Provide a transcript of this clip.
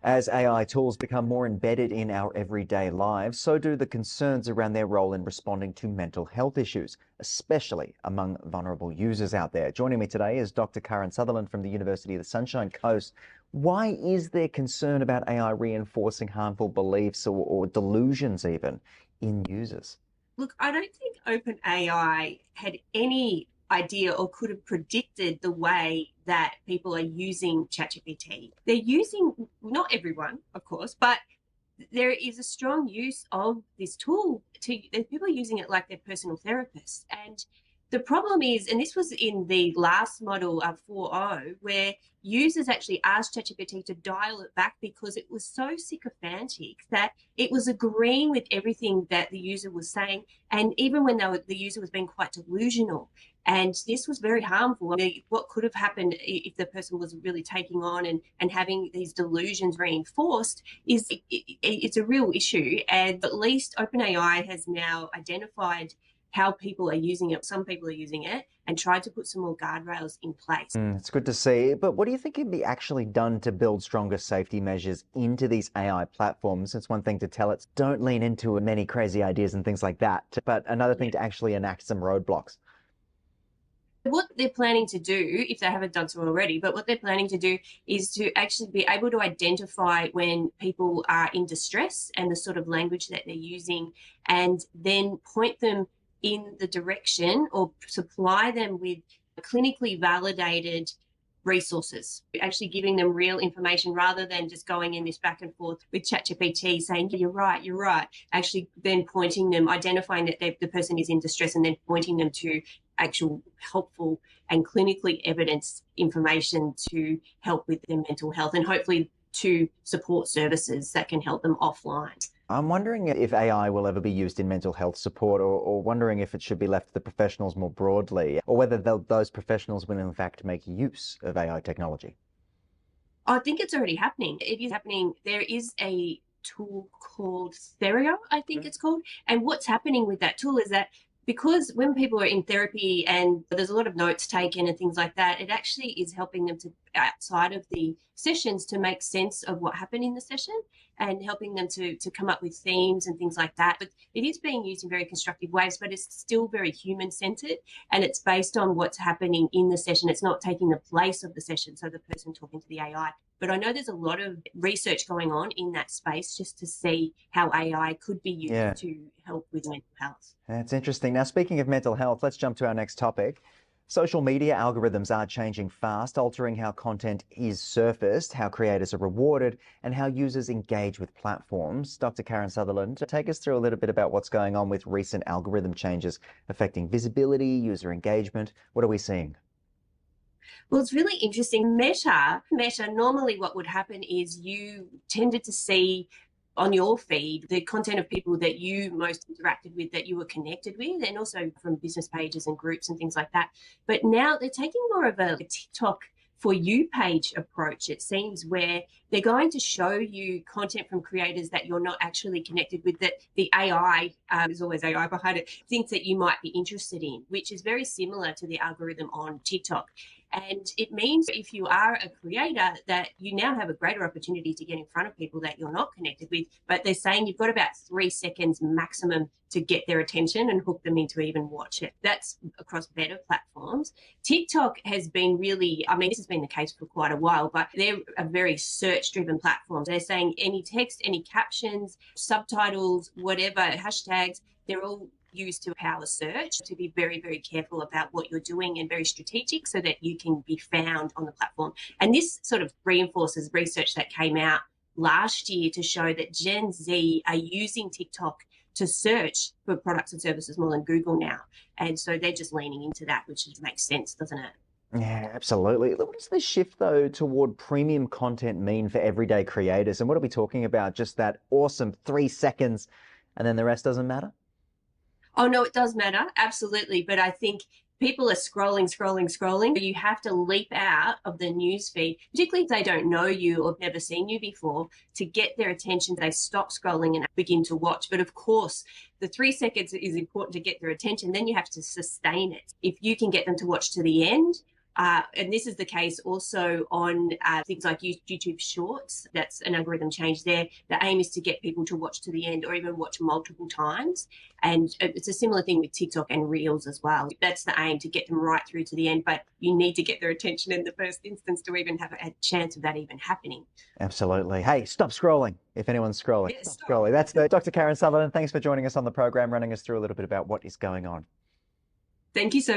As AI tools become more embedded in our everyday lives, so do the concerns around their role in responding to mental health issues, especially among vulnerable users out there. Joining me today is Dr. Karen Sutherland from the University of the Sunshine Coast. Why is there concern about AI reinforcing harmful beliefs or delusions even in users? Look, I don't think OpenAI had any idea or could have predicted the way that people are using ChatGPT. They're using, not everyone, of course, but there is a strong use of this tool people are using it like their personal therapist. And the problem is, and this was in the last model of 4.0, where users actually asked ChatGPT to dial it back because it was so sycophantic that it was agreeing with everything that the user was saying, and even when the user was being quite delusional. And this was very harmful. I mean, what could have happened if the person was really taking on and having these delusions reinforced is it's a real issue. And at least OpenAI has now identified how people are using it. Some people are using it and tried to put some more guardrails in place. It's good to see, but what do you think can be actually done to build stronger safety measures into these AI platforms? It's one thing to tell it, don't lean into many crazy ideas and things like that, but another thing to actually enact some roadblocks. What they're planning to do, if they haven't done so already, but what they're planning to do is to actually be able to identify when people are in distress and the sort of language that they're using, and then point them in the direction or supply them with clinically validated resources, actually giving them real information rather than just going in this back and forth with ChatGPT saying, you're right, actually then pointing them, identifying that the person is in distress and then pointing them to actual helpful and clinically evidenced information to help with their mental health and hopefully to support services that can help them offline. I'm wondering if AI will ever be used in mental health support, or wondering if it should be left to the professionals more broadly, or whether those professionals will in fact make use of AI technology. I think it's already happening. It is happening. There is a tool called Theryo, I think it's called. And what's happening with that tool is that because when people are in therapy and there's a lot of notes taken and things like that, it actually is helping them to, outside of the sessions, to make sense of what happened in the session and helping them to come up with themes and things like that. But it is being used in very constructive ways, but it's still very human-centered and it's based on what's happening in the session. It's not taking the place of the session, so the person talking to the AI. But I know there's a lot of research going on in that space just to see how AI could be used to help with mental health. That's interesting. Now, speaking of mental health, let's jump to our next topic. Social media algorithms are changing fast, altering how content is surfaced, how creators are rewarded, and how users engage with platforms. Dr. Karen Sutherland, take us through a little bit about what's going on with recent algorithm changes affecting visibility, user engagement. What are we seeing? Well, it's really interesting. Meta, normally what would happen is you tended to see on your feed the content of people that you most interacted with, that you were connected with, and also from business pages and groups and things like that. But now they're taking more of a TikTok for you page approach, it seems, where they're going to show you content from creators that you're not actually connected with, that the AI, there's always AI behind it, thinks that you might be interested in, which is very similar to the algorithm on TikTok. And it means if you are a creator that you now have a greater opportunity to get in front of people that you're not connected with, but they're saying you've got about 3 seconds maximum to get their attention and hook them into even watch it. That's across better platforms. TikTok has been really, I mean, this has been the case for quite a while, but they're a very search-driven platform. They're saying any text, any captions, subtitles, whatever, hashtags, they're all used to power search, to be very, very careful about what you're doing and very strategic so that you can be found on the platform. And this sort of reinforces research that came out last year to show that Gen Z are using TikTok to search for products and services more than Google now. And so they're just leaning into that, which makes sense, doesn't it? Yeah, absolutely. What does the shift, though, toward premium content mean for everyday creators? And what are we talking about? Just that awesome 3 seconds and then the rest doesn't matter? Oh, no, it does matter. Absolutely. But I think people are scrolling. You have to leap out of the news feed, particularly if they don't know you or have never seen you before, to get their attention. They stop scrolling and begin to watch. But of course, the 3 seconds is important to get their attention. Then you have to sustain it. If you can get them to watch to the end, And this is the case also on things like YouTube Shorts. That's an algorithm change there. The aim is to get people to watch to the end or even watch multiple times. And it's a similar thing with TikTok and Reels as well. That's the aim, to get them right through to the end, but you need to get their attention in the first instance to even have a chance of that even happening. Absolutely. Hey, stop scrolling if anyone's scrolling. Yeah, Stop scrolling. That's the Dr. Karen Sutherland. Thanks for joining us on the program, running us through a little bit about what is going on. Thank you so